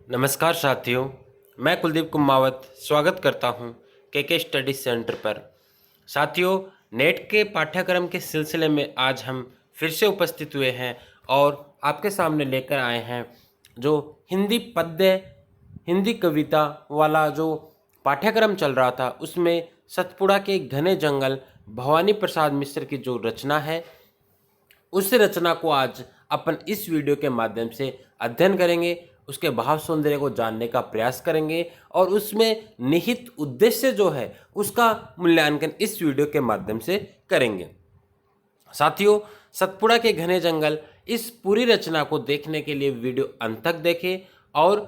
नमस्कार साथियों, मैं कुलदीप कुमावत स्वागत करता हूं के स्टडी सेंटर पर। साथियों, नेट के पाठ्यक्रम के सिलसिले में आज हम फिर से उपस्थित हुए हैं और आपके सामने लेकर आए हैं जो हिंदी पद्य, हिंदी कविता वाला जो पाठ्यक्रम चल रहा था उसमें सतपुड़ा के घने जंगल भवानी प्रसाद मिश्र की जो रचना है उस रचना को आज अपन इस वीडियो के माध्यम से अध्ययन करेंगे, उसके भाव सौंदर्य को जानने का प्रयास करेंगे और उसमें निहित उद्देश्य जो है उसका मूल्यांकन इस वीडियो के माध्यम से करेंगे। साथियों, सतपुड़ा के घने जंगल इस पूरी रचना को देखने के लिए वीडियो अंत तक देखें और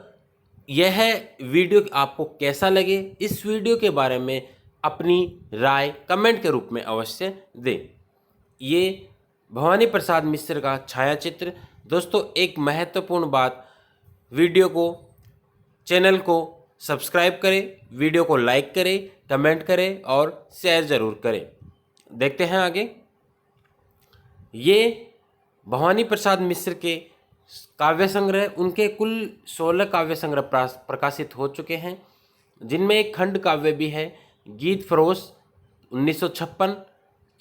यह वीडियो आपको कैसा लगे इस वीडियो के बारे में अपनी राय कमेंट के रूप में अवश्य दें। ये भवानी प्रसाद मिश्र का छायाचित्र। दोस्तों, एक महत्वपूर्ण बात, वीडियो को, चैनल को सब्सक्राइब करें, वीडियो को लाइक करें, कमेंट करें और शेयर ज़रूर करें। देखते हैं आगे। ये भवानी प्रसाद मिश्र के काव्य संग्रह, उनके कुल 16 काव्य संग्रह प्रकाशित हो चुके हैं, जिनमें एक खंड काव्य भी है, गीत फरोश 1956,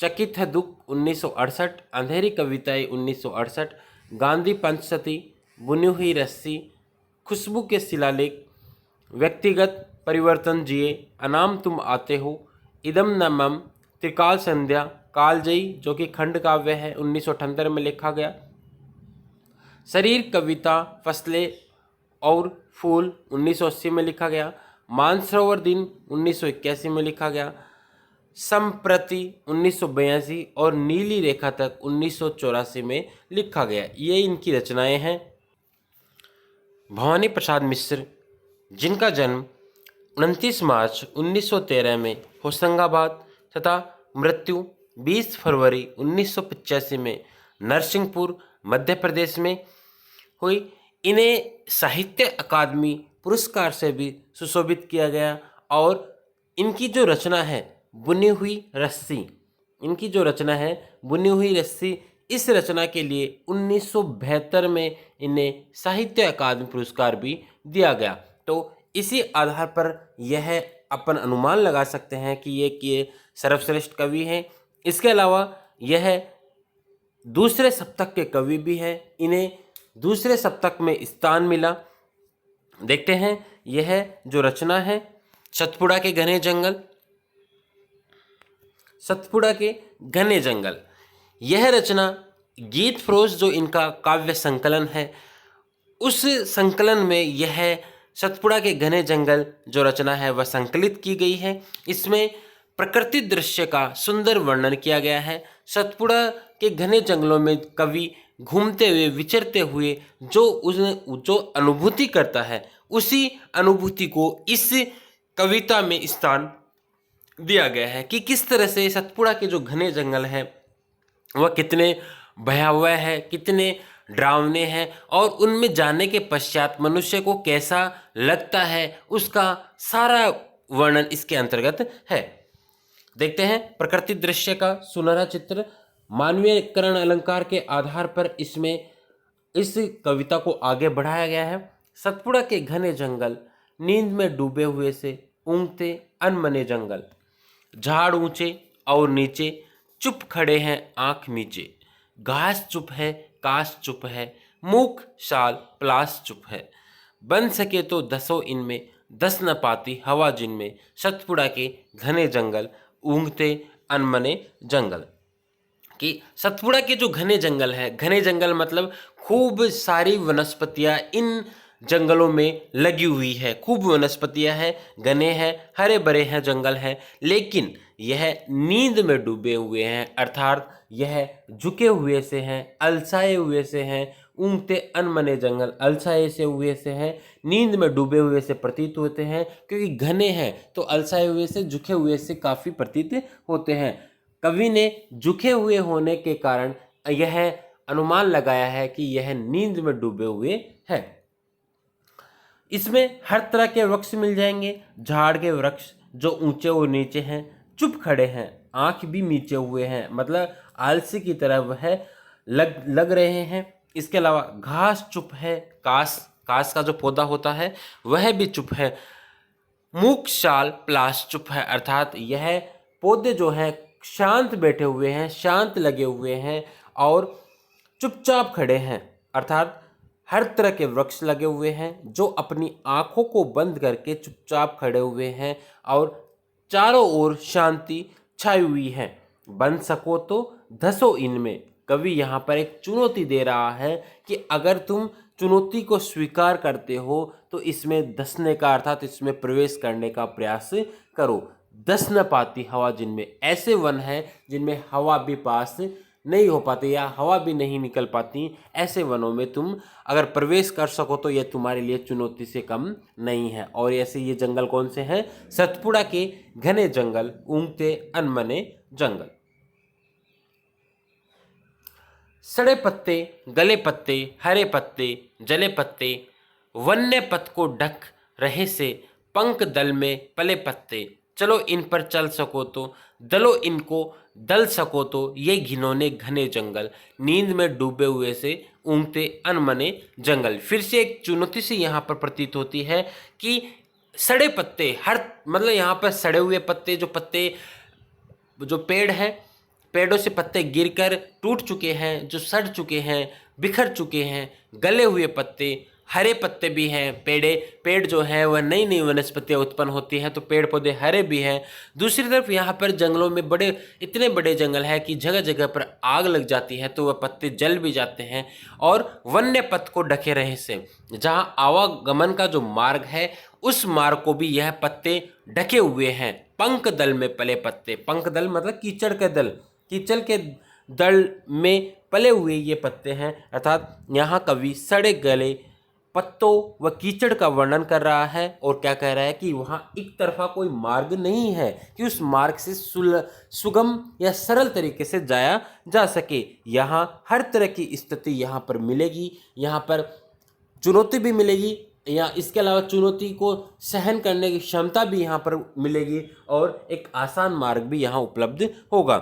चकित है दुख 1968, अंधेरी कविताएं 1968, गांधी पंचसती, बुनी हुई रस्सी, खुशबू के शिलालेख, व्यक्तिगत परिवर्तन जिए, अनाम तुम आते हो, इदम न मम, त्रिकाल संध्या, कालजयी जो कि खंड काव्य है 1978 में लिखा गया, शरीर कविता, फसलें और फूल 1980 में लिखा गया, मानसरोवर दिन 1981 में लिखा गया, संप्रति 1982 और नीली रेखा तक 1984 में लिखा गया। ये इनकी रचनाएं हैं। भवानी प्रसाद मिश्र, जिनका जन्म 29 मार्च 1913 में होशंगाबाद तथा मृत्यु 20 फरवरी 1985 में नरसिंहपुर मध्य प्रदेश में हुई, इन्हें साहित्य अकादमी पुरस्कार से भी सुशोभित किया गया और इनकी जो रचना है बुनी हुई रस्सी, इनकी जो रचना है बुनी हुई रस्सी, इस रचना के लिए 1972 में इन्हें साहित्य अकादमी पुरस्कार भी दिया गया। तो इसी आधार पर यह अपन अनुमान लगा सकते हैं कि ये सर्वश्रेष्ठ कवि हैं। इसके अलावा यह दूसरे सप्तक के कवि भी हैं, इन्हें दूसरे सप्तक में स्थान मिला। देखते हैं यह जो रचना है सतपुड़ा के घने जंगल। सतपुड़ा के घने जंगल, यह रचना गीत फरोश जो इनका काव्य संकलन है, उस संकलन में यह सतपुड़ा के घने जंगल जो रचना है वह संकलित की गई है। इसमें प्रकृति दृश्य का सुंदर वर्णन किया गया है। सतपुड़ा के घने जंगलों में कवि घूमते हुए, विचरते हुए जो अनुभूति करता है, उसी अनुभूति को इस कविता में स्थान दिया गया है कि किस तरह से सतपुड़ा के जो घने जंगल हैं वह कितने भयावह है, कितने डरावने हैं और उनमें जाने के पश्चात मनुष्य को कैसा लगता है, उसका सारा वर्णन इसके अंतर्गत है। देखते हैं प्रकृति दृश्य का सुनहरा चित्र। मानवीयकरण अलंकार के आधार पर इसमें इस कविता को आगे बढ़ाया गया है। सतपुड़ा के घने जंगल, नींद में डूबे हुए से ऊँघते अनमने जंगल, झाड़ ऊंचे और नीचे, चुप खड़े हैं आंख मीचे, घास चुप है, काश चुप है, मूक शाल प्लास चुप है, बन सके तो दसों इनमें, दस न पाती हवा जिनमें, सतपुड़ा के घने जंगल, ऊँघते अनमने जंगल। कि सतपुड़ा के जो घने जंगल है, घने जंगल मतलब खूब सारी वनस्पतियाँ इन जंगलों में लगी हुई है, खूब वनस्पतियाँ हैं, घने हैं, हरे भरे हैं जंगल है, लेकिन यह नींद में डूबे हुए हैं, अर्थात यह झुके हुए से हैं, अलसाए हुए से हैं। ऊँघते अनमने जंगल अलसाए से हुए से हैं, नींद में डूबे हुए से प्रतीत होते हैं, क्योंकि घने हैं तो अलसाए हुए से, झुके हुए से काफ़ी प्रतीत होते हैं। कवि ने झुके हुए होने के कारण यह अनुमान लगाया है कि यह नींद में डूबे हुए हैं। इसमें हर तरह के वृक्ष मिल जाएंगे, झाड़ के वृक्ष जो ऊंचे और नीचे हैं, चुप खड़े हैं, आंख भी नीचे हुए हैं, मतलब आलसी की तरह वह लग रहे हैं। इसके अलावा घास चुप है, काश घास का जो पौधा होता है वह भी चुप है, मूक शाल प्लास चुप है, अर्थात यह पौधे जो हैं शांत बैठे हुए हैं, शांत लगे हुए हैं और चुपचाप खड़े हैं। अर्थात हर तरह के वृक्ष लगे हुए हैं जो अपनी आंखों को बंद करके चुपचाप खड़े हुए हैं और चारों ओर शांति छाई हुई है। बन सको तो धसो इनमें। कवि यहाँ पर एक चुनौती दे रहा है कि अगर तुम चुनौती को स्वीकार करते हो तो इसमें धसने का अर्थात इसमें प्रवेश करने का प्रयास करो। धस न पाती हवा जिनमें, ऐसे वन है जिनमें हवा भी पास नहीं हो पाती या हवा भी नहीं निकल पाती, ऐसे वनों में तुम अगर प्रवेश कर सको तो यह तुम्हारे लिए चुनौती से कम नहीं है। और ऐसे ये जंगल कौन से हैं? सतपुड़ा के घने जंगल, ऊँघते अनमने जंगल। सड़े पत्ते, गले पत्ते, हरे पत्ते, जले पत्ते, वन्य पथ को ढक रहे से पंख दल में पले पत्ते, चलो इन पर चल सको तो, दलो इनको दल सको तो, ये घिनौने घने जंगल, नींद में डूबे हुए से ऊँघते अनमने जंगल। फिर से एक चुनौती से यहाँ पर प्रतीत होती है कि सड़े पत्ते, हर मतलब यहाँ पर सड़े हुए पत्ते, जो पेड़ हैं, पेड़ों से पत्ते गिरकर टूट चुके हैं, जो सड़ चुके हैं, बिखर चुके हैं, गले हुए पत्ते, हरे पत्ते भी हैं। पेड़ जो है वह नई नई वनस्पतियाँ उत्पन्न होती हैं तो पेड़ पौधे हरे भी हैं। दूसरी तरफ यहाँ पर जंगलों में इतने बड़े जंगल है कि जगह जगह पर आग लग जाती है तो वह पत्ते जल भी जाते हैं। और वन्य पथ को ढके रहे से, जहाँ आवागमन का जो मार्ग है उस मार्ग को भी यह पत्ते ढके हुए हैं। पंख दल में पले पत्ते, पंख दल मतलब कीचड़ के दल, कीचड़ के दल में पले हुए ये पत्ते हैं। अर्थात यहाँ कवि सड़े गले पत्तों व कीचड़ का वर्णन कर रहा है और क्या कह रहा है कि वहाँ एक तरफा कोई मार्ग नहीं है कि उस मार्ग से सुगम या सरल तरीके से जाया जा सके। यहाँ हर तरह की स्थिति यहाँ पर मिलेगी, यहाँ पर चुनौती भी मिलेगी या इसके अलावा चुनौती को सहन करने की क्षमता भी यहाँ पर मिलेगी और एक आसान मार्ग भी यहाँ उपलब्ध होगा।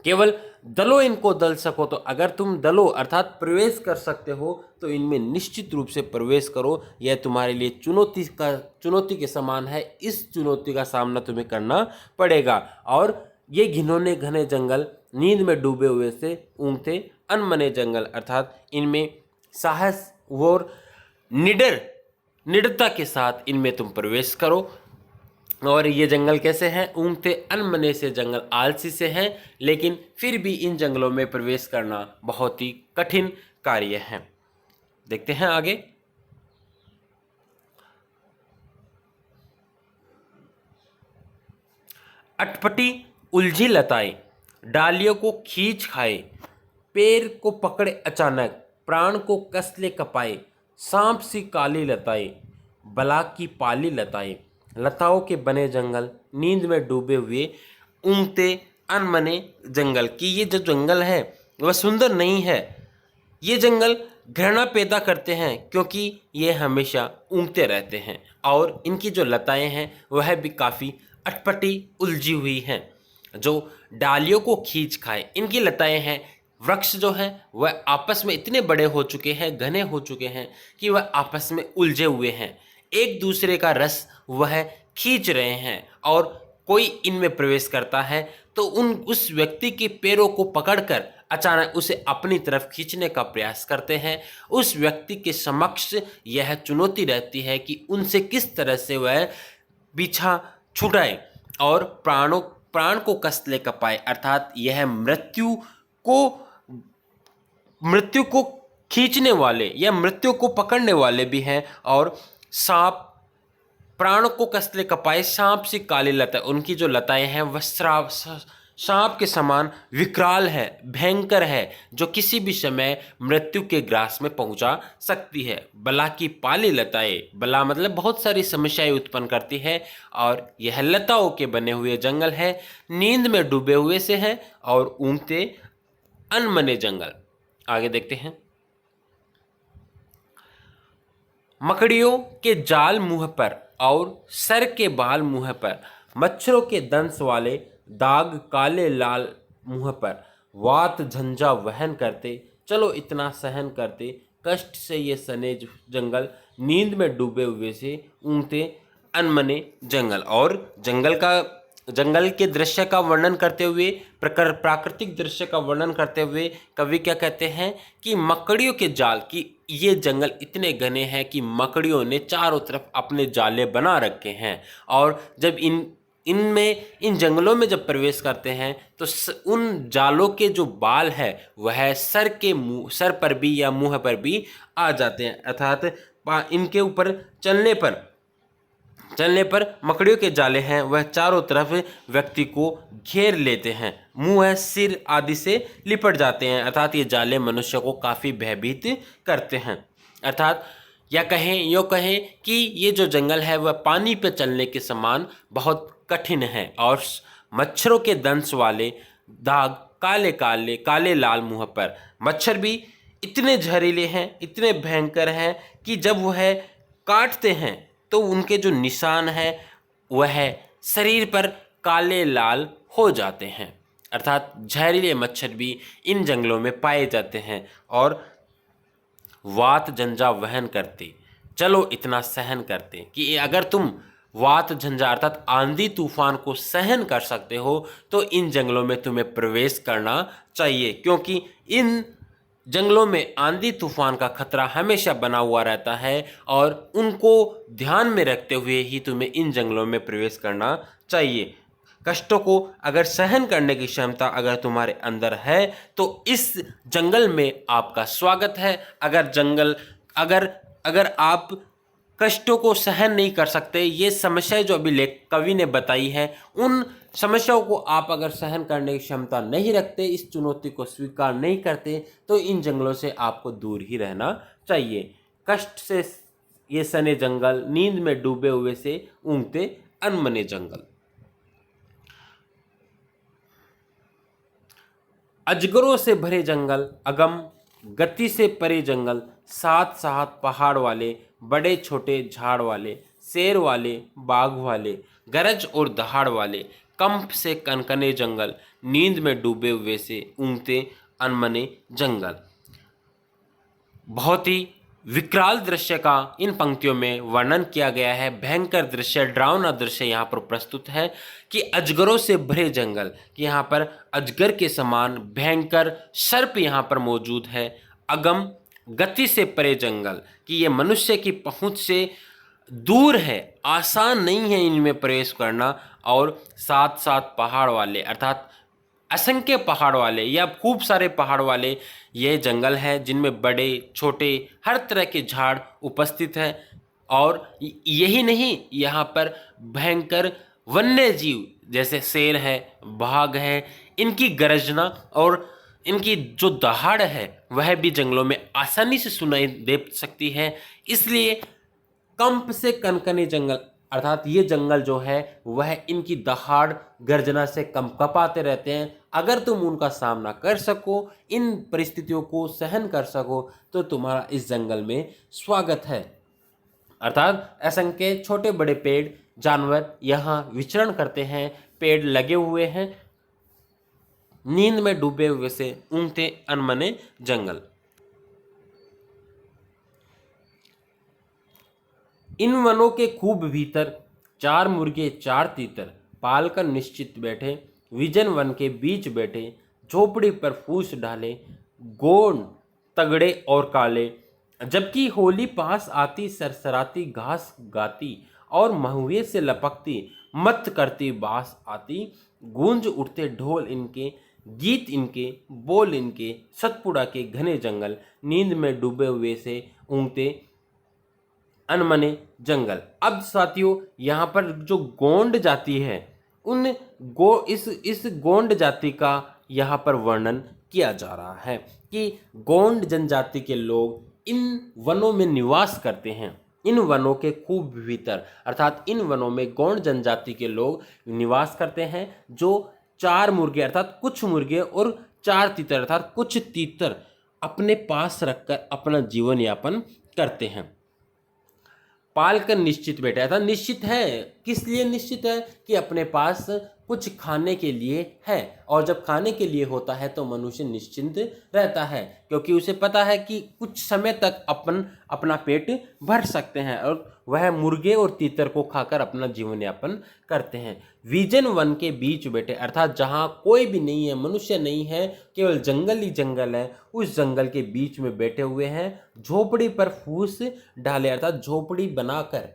केवल दलो इनको दल सको तो, अगर तुम दलो अर्थात प्रवेश कर सकते हो तो इनमें निश्चित रूप से प्रवेश करो। यह तुम्हारे लिए चुनौती के समान है। इस चुनौती का सामना तुम्हें करना पड़ेगा। और ये घिनौने घने जंगल, नींद में डूबे हुए से ऊँघते अनमने जंगल, अर्थात इनमें साहस और निडरता के साथ इनमें तुम प्रवेश करो। और ये जंगल कैसे हैं? ऊँघते अनमने से जंगल आलसी से हैं, लेकिन फिर भी इन जंगलों में प्रवेश करना बहुत ही कठिन कार्य है। देखते हैं आगे। अटपटी उलझी लताएं, डालियों को खींच खाए, पैर को पकड़े अचानक, प्राण को कस ले कपाए, सांप सी काली लताएं, बला की पाली लताएं, लताओं के बने जंगल, नींद में डूबे हुए ऊँघते अनमने जंगल। कि ये जो जंगल है वह सुंदर नहीं है, ये जंगल घृणा पैदा करते हैं क्योंकि ये हमेशा ऊँघते रहते हैं और इनकी जो लताएं हैं वह भी काफ़ी अटपटी उलझी हुई हैं, जो डालियों को खींच खाए। इनकी लताएं हैं, वृक्ष जो हैं वह आपस में इतने बड़े हो चुके हैं, घने हो चुके हैं कि वह आपस में उलझे हुए हैं, एक दूसरे का रस वह खींच रहे हैं। और कोई इनमें प्रवेश करता है तो उस व्यक्ति के पैरों को पकड़कर अचानक उसे अपनी तरफ खींचने का प्रयास करते हैं। उस व्यक्ति के समक्ष यह चुनौती रहती है कि उनसे किस तरह से वह पीछा छुड़ाए और प्राण को कस ले कपाए, अर्थात यह मृत्यु को खींचने वाले या मृत्यु को पकड़ने वाले भी हैं। और सांप प्राण को कस ले कपाए, सांप सी काली लताएं, उनकी जो लताएं हैं वह सांप के समान विकराल है, भयंकर है, जो किसी भी समय मृत्यु के ग्रास में पहुंचा सकती है। बला की पाली लताएं, बला मतलब बहुत सारी समस्याएं उत्पन्न करती है और यह लताओं के बने हुए जंगल है, नींद में डूबे हुए से है और ऊँघते अनमने जंगल। आगे देखते हैं। मकड़ियों के जाल मुंह पर और सर के बाल मुंह पर, मच्छरों के दंश वाले दाग काले लाल मुंह पर, वात झंझा वहन करते, चलो इतना सहन करते, कष्ट से ये सने जंगल, नींद में डूबे हुए से ऊँघते अनमने जंगल। और जंगल के दृश्य का वर्णन करते हुए, प्राकृतिक दृश्य का वर्णन करते हुए कवि क्या कहते हैं कि मकड़ियों के जाल, की ये जंगल इतने घने हैं कि मकड़ियों ने चारों तरफ अपने जाले बना रखे हैं। और जब इन जंगलों में जब प्रवेश करते हैं तो उन जालों के जो बाल है वह सर पर भी या मुंह पर भी आ जाते हैं, अर्थात इनके ऊपर चलने पर मकड़ियों के जाले हैं वह चारों तरफ व्यक्ति को घेर लेते हैं, मुंह सिर आदि से लिपट जाते हैं, अर्थात ये जाले मनुष्य को काफ़ी भयभीत करते हैं। अर्थात यूँ कहें कि ये जो जंगल है वह पानी पे चलने के समान बहुत कठिन है और मच्छरों के दंश वाले दाग काले लाल मुंह पर। मच्छर भी इतने जहरीले हैं, इतने भयंकर हैं कि जब वह काटते हैं तो उनके जो निशान हैं वह शरीर पर काले लाल हो जाते हैं। अर्थात जहरीले मच्छर भी इन जंगलों में पाए जाते हैं और वात झंझा वहन करते। चलो इतना सहन करते कि अगर तुम वात झंझा अर्थात आंधी तूफान को सहन कर सकते हो तो इन जंगलों में तुम्हें प्रवेश करना चाहिए, क्योंकि इन जंगलों में आंधी तूफान का खतरा हमेशा बना हुआ रहता है और उनको ध्यान में रखते हुए ही तुम्हें इन जंगलों में प्रवेश करना चाहिए। कष्टों को अगर सहन करने की क्षमता अगर तुम्हारे अंदर है तो इस जंगल में आपका स्वागत है। अगर आप कष्टों को सहन नहीं कर सकते, ये समस्याएं जो अभी कवि ने बताई है, उन समस्याओं को आप अगर सहन करने की क्षमता नहीं रखते, इस चुनौती को स्वीकार नहीं करते, तो इन जंगलों से आपको दूर ही रहना चाहिए। कष्ट से ये सने जंगल, नींद में डूबे हुए से ऊँघते अनमने जंगल। अजगरों से भरे जंगल, अगम गति से परे जंगल, साथ साथ पहाड़ वाले, बड़े छोटे झाड़ वाले, शेर वाले, बाघ वाले, गरज और दहाड़ वाले, कंप से कनकने जंगल, नींद में डूबे हुए से ऊँघते अनमने जंगल। बहुत ही विकराल दृश्य का इन पंक्तियों में वर्णन किया गया है। भयंकर दृश्य, डरावना दृश्य यहाँ पर प्रस्तुत है कि अजगरों से भरे जंगल, कि यहाँ पर अजगर के समान भयंकर सर्प यहाँ पर मौजूद है। अगम गति से परे जंगल, कि ये मनुष्य की पहुँच से दूर है, आसान नहीं है इनमें प्रवेश करना। और साथ साथ पहाड़ वाले, अर्थात असंख्य पहाड़ वाले या खूब सारे पहाड़ वाले ये जंगल हैं जिनमें बड़े छोटे हर तरह के झाड़ उपस्थित हैं। और यही नहीं, यहाँ पर भयंकर वन्य जीव जैसे शेर है, बाघ है, इनकी गर्जना और इनकी जो दहाड़ है वह भी जंगलों में आसानी से सुनाई दे सकती है। इसलिए कंप से कनकने जंगल, अर्थात ये जंगल जो है वह इनकी दहाड़ गर्जना से कंपकपाते रहते हैं। अगर तुम उनका सामना कर सको, इन परिस्थितियों को सहन कर सको, तो तुम्हारा इस जंगल में स्वागत है। अर्थात असंख्य छोटे बड़े पेड़ जानवर यहाँ विचरण करते हैं, पेड़ लगे हुए हैं, नींद में डूबे हुए से ऊँघते अनमने जंगल। इन वनों के खूब भीतर, चार मुर्गे चार तीतर, पालकर निश्चित बैठे, विजन वन के बीच बैठे, झोपड़ी पर फूस डाले, गोंड तगड़े और काले। जबकि होली पास आती, सरसराती घास गाती, और महुए से लपकती, मत करती बास आती। गूंज उठते ढोल इनके, गीत इनके, बोल इनके, सतपुड़ा के घने जंगल, नींद में डूबे हुए से ऊँघते अनमने जंगल। अब साथियों, यहाँ पर जो गोंड जाति है, इस गोंड जाति का यहाँ पर वर्णन किया जा रहा है कि गोंड जनजाति के लोग इन वनों में निवास करते हैं। इन वनों के खूब भीतर, अर्थात इन वनों में गोंड जनजाति के लोग निवास करते हैं, जो चार मुर्गे अर्थात कुछ मुर्गे और चार तीतर अर्थात कुछ तीतर अपने पास रखकर अपना जीवन यापन करते हैं। पाल कर निश्चित बैठा था, निश्चित है कि किस लिए निश्चित है? कि अपने पास कुछ खाने के लिए है, और जब खाने के लिए होता है तो मनुष्य निश्चिंत रहता है, क्योंकि उसे पता है कि कुछ समय तक अपना पेट भर सकते हैं, और वह मुर्गे और तीतर को खाकर अपना जीवन यापन करते हैं। विजन वन के बीच बैठे, अर्थात जहाँ कोई भी नहीं है, मनुष्य नहीं है, केवल जंगल ही जंगल है, उस जंगल के बीच में बैठे हुए हैं, झोपड़ी पर फूस डाले, अर्थात झोपड़ी बनाकर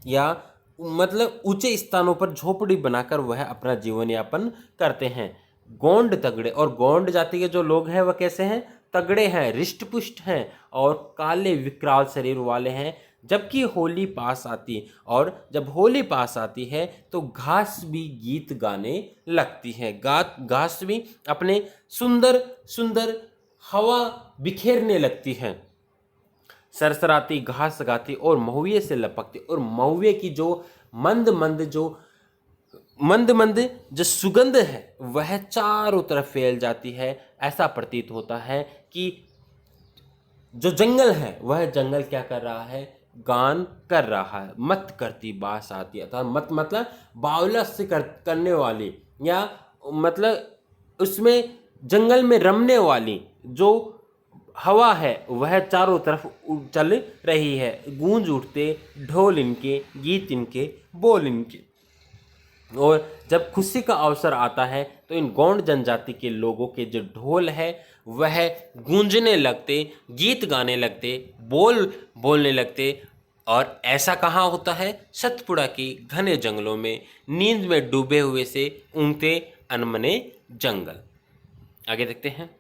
या मतलब ऊंचे स्थानों पर झोपड़ी बनाकर वह अपना जीवन यापन करते हैं। गोंड तगड़े, और गोंड जाति के जो लोग हैं वह कैसे हैं? तगड़े हैं, रिष्ट पुष्ट हैं और काले विकराल शरीर वाले हैं। जबकि होली पास आती, और जब होली पास आती है तो घास भी गीत गाने लगती है, घास भी अपने सुंदर सुंदर हवा बिखेरने लगती है, सरसराती घास गाती और महुए से लपकती, और महुए की जो मंद मंद जो सुगंध है वह चारों तरफ फैल जाती है। ऐसा प्रतीत होता है कि जो जंगल है वह जंगल क्या कर रहा है? गान कर रहा है। मत करती बास आती है, अर्थात मत मतलब बावला से करने वाली, या मतलब उसमें जंगल में रमने वाली जो हवा है वह चारों तरफ चल रही है। गूंज उठते ढोल इनके, गीत इनके, बोल इनके। और जब खुशी का अवसर आता है तो इन गौंड जनजाति के लोगों के जो ढोल है वह गूंजने लगते, गीत गाने लगते, बोलने लगते। और ऐसा कहाँ होता है? सतपुड़ा की घने जंगलों में, नींद में डूबे हुए से ऊँगते अनमने जंगल। आगे देखते हैं।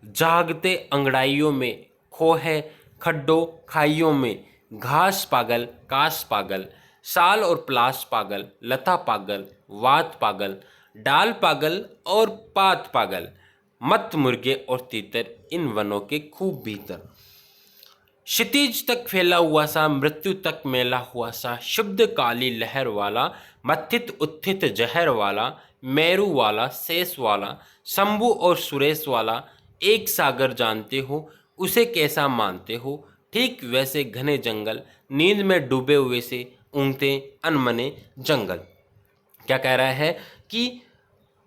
जागते अंगड़ाइयों में, खोहे खड्डों खाइयों में, घास पागल, कास पागल, साल और प्लास पागल, लता पागल, वात पागल, डाल पागल और पात पागल, मत मुर्गे और तीतर इन वनों के खूब भीतर। क्षितिज तक फैला हुआ सा, मृत्यु तक मेला हुआ सा, शुद्ध काली लहर वाला, मत्थित उत्थित जहर वाला, मेरू वाला, शेष वाला, शंभु और सुरेश वाला, एक सागर जानते हो उसे कैसा मानते हो, ठीक वैसे घने जंगल, नींद में डूबे हुए से ऊँगते अनमने जंगल। क्या कह रहा है? कि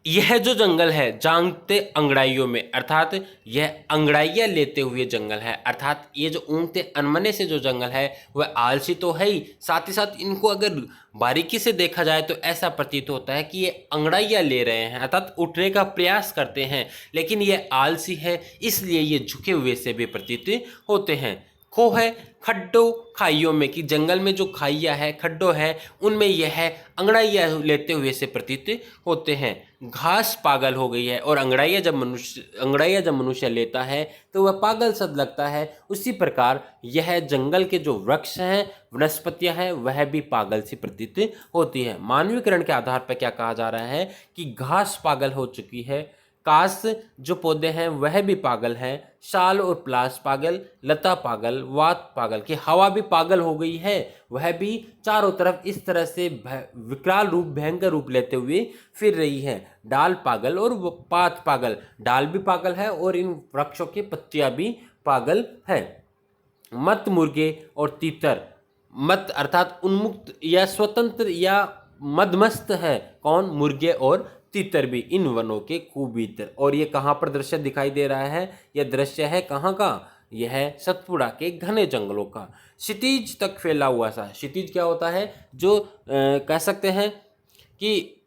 यह जो जंगल है जागते अंगड़ाइयों में, अर्थात यह अंगड़ाइयाँ लेते हुए जंगल है, अर्थात ये जो ऊँगते अनमने से जो जंगल है वह आलसी तो है ही, साथ ही साथ इनको अगर बारीकी से देखा जाए तो ऐसा प्रतीत होता है कि ये अंगड़ाइयाँ ले रहे हैं, अर्थात उठने का प्रयास करते हैं, लेकिन ये आलसी है इसलिए ये झुके हुए से भी प्रतीत होते हैं। खो है खड्डों खाइयों में, कि जंगल में जो खाइयाँ है, खड्डों है, उनमें यह अंगड़ाइयाँ लेते हुए से प्रतीत होते हैं। घास पागल हो गई है, और अंगड़ाइयाँ जब मनुष्य लेता है तो वह पागल सा लगता है। उसी प्रकार यह जंगल के जो वृक्ष हैं, वनस्पतियाँ हैं, वह भी पागल सी प्रतीत होती है। मानवीकरण के आधार पर क्या कहा जा रहा है? कि घास पागल हो चुकी है, कास जो पौधे हैं वह भी पागल हैं, शाल और प्लास पागल, लता पागल, वात पागल, कि हवा भी पागल हो गई है, वह भी चारों तरफ इस तरह से विकराल रूप, भयंकर रूप लेते हुए फिर रही है। डाल पागल और पात पागल, डाल भी पागल है और इन वृक्षों की पत्तियां भी पागल है। मत मुर्गे और तीतर, मत अर्थात उन्मुक्त या स्वतंत्र या मदमस्त है, कौन? मुर्गे और तीतर भी इन वनों के खूब भीतर। और ये कहाँ पर दृश्य दिखाई दे रहा है? यह दृश्य है कहाँ का? यह है सतपुड़ा के घने जंगलों का। क्षितिज तक फैला हुआ सा, क्षितिज क्या होता है? जो कह सकते हैं कि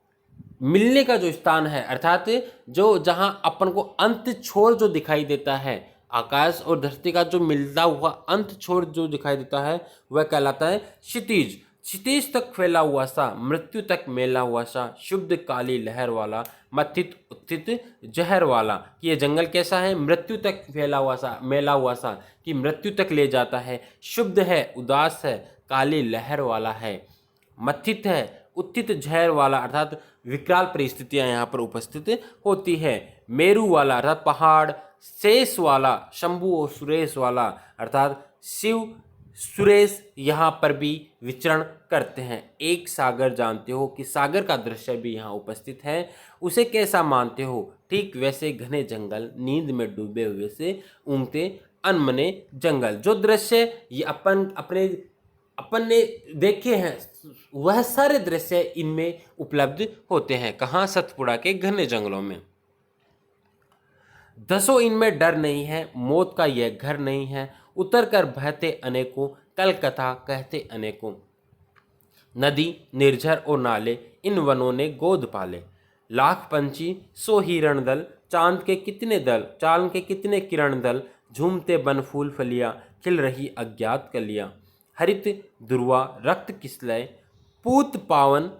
मिलने का जो स्थान है, अर्थात जो जहाँ अपन को अंत छोर जो दिखाई देता है, आकाश और धरती का जो मिलता हुआ अंत छोर जो दिखाई देता है वह कहलाता है क्षितिज। क्षितिज तक फैला हुआ सा, मृत्यु तक मेला हुआ सा, शुद्ध काली लहर वाला, मथित उत्थित जहर वाला। कि ये जंगल कैसा है? मृत्यु तक फैला हुआ सा, मेला हुआ सा, कि मृत्यु तक ले जाता है, शुद्ध है, उदास है, काली लहर वाला है, मथित है, उत्थित जहर वाला, अर्थात विकराल परिस्थितियां यहाँ पर उपस्थित होती है। मेरू वाला अर्थात पहाड़, शेष वाला, शंभु और सुरेश वाला, अर्थात शिव सुरेश यहाँ पर भी विचरण करते हैं। एक सागर जानते हो, कि सागर का दृश्य भी यहाँ उपस्थित है, उसे कैसा मानते हो, ठीक वैसे घने जंगल, नींद में डूबे हुए से ऊँगते अनमने जंगल। जो दृश्य ये अपन ने देखे हैं वह सारे दृश्य इनमें उपलब्ध होते हैं। कहाँ? सतपुड़ा के घने जंगलों में। दसों इनमें डर नहीं है, मौत का यह घर नहीं है, उतर कर बहते अनेकों, कल कथा कहते अनेकों। नदी निर्झर और नाले इन वनों ने गोद पाले, लाख पंछी सो हिरण दल, चांद के कितने किरण दल, झूमते बन फूल फलियां, खिल रही अज्ञात कलियां। हरित दुर्वा रक्त किसलय, पूत पावन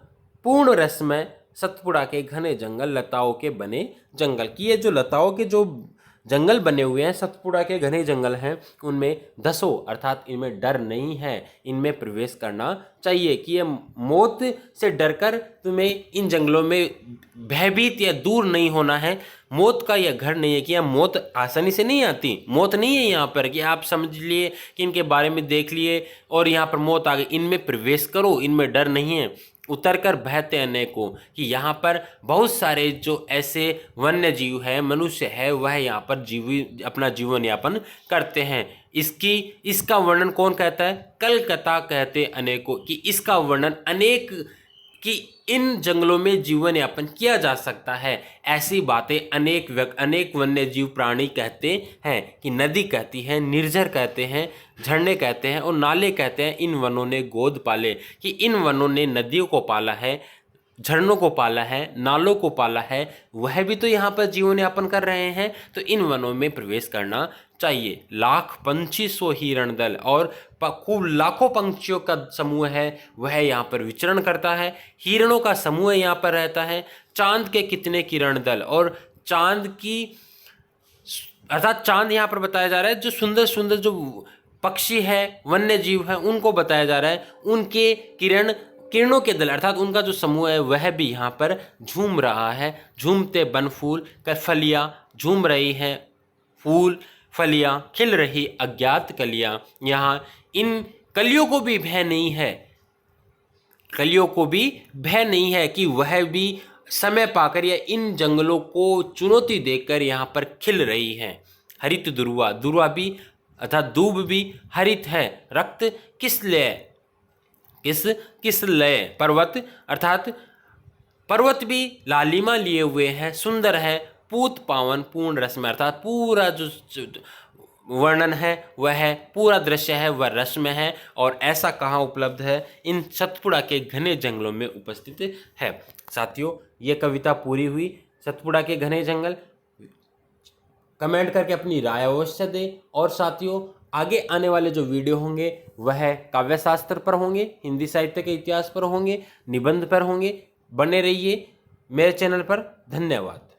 पूर्ण रसमय, सतपुड़ा के घने जंगल लताओं के बने जंगल। की ये जो लताओं के जो जंगल बने हुए हैं, सतपुड़ा के घने जंगल हैं, उनमें दसों अर्थात इनमें डर नहीं है, इनमें प्रवेश करना चाहिए। कि ये मौत से डरकर तुम्हें इन जंगलों में भयभीत या दूर नहीं होना है। मौत का यह घर नहीं है कि यह मौत आसानी से नहीं आती। मौत नहीं है यहाँ पर कि आप समझ लिए कि इनके बारे में देख लिए और यहाँ पर मौत आ गई। इनमें प्रवेश करो, इनमें डर नहीं है। उतर कर बहते अनेकों, कि यहाँ पर बहुत सारे जो ऐसे वन्य जीव है, मनुष्य है, वह यहाँ पर अपना जीवन यापन करते हैं। इसका वर्णन कौन कहता है? कलकत्ता कहते अनेकों, कि इसका वर्णन अनेक कि इन जंगलों में जीवन यापन किया जा सकता है। ऐसी बातें अनेक वन्य जीव प्राणी कहते हैं। कि नदी कहती है, निर्झर कहते हैं, झरने कहते हैं और नाले कहते हैं। इन वनों ने गोद पाले, कि इन वनों ने नदियों को पाला है, झरनों को पाला है, नालों को पाला है, वह भी तो यहाँ पर जीवन यापन कर रहे हैं। तो इन वनों में प्रवेश करना चाहिए। लाख पंछी सो हिरण दल, और खूब लाखों पंछियों का समूह है वह यहाँ पर विचरण करता है। हिरणों का समूह यहाँ पर रहता है। चांद के कितने किरण दल, और चांद की अर्थात चांद यहाँ पर बताया जा रहा है। जो सुंदर सुंदर जो पक्षी है, वन्य जीव है, उनको बताया जा रहा है। उनके किरणों के दल अर्थात उनका जो समूह है वह भी यहाँ पर झूम रहा है। झूमते बन फूल कर फलियां, झूम रही हैं फूल फलियां, खिल रही अज्ञात कलियां। यहाँ इन कलियों को भी भय नहीं है, कलियों को भी भय नहीं है कि वह भी समय पाकर या इन जंगलों को चुनौती देकर यहाँ पर खिल रही है। हरित दुर्वा, दुर्वा भी अर्थात दूब भी हरित है। रक्त किस लय, पर्वत अर्थात पर्वत भी लालिमा लिए हुए हैं, सुंदर है। पूत पावन पूर्ण रस में, अर्थात पूरा जो वर्णन है वह है, पूरा दृश्य है वह रस में है। और ऐसा कहाँ उपलब्ध है? इन सतपुड़ा के घने जंगलों में उपस्थित है। साथियों, ये कविता पूरी हुई। सतपुड़ा के घने जंगल, कमेंट करके अपनी राय अवश्य दें। और साथियों, आगे आने वाले जो वीडियो होंगे वह काव्य शास्त्र पर होंगे, हिंदी साहित्य के इतिहास पर होंगे, निबंध पर होंगे। बने रहिए मेरे चैनल पर। धन्यवाद।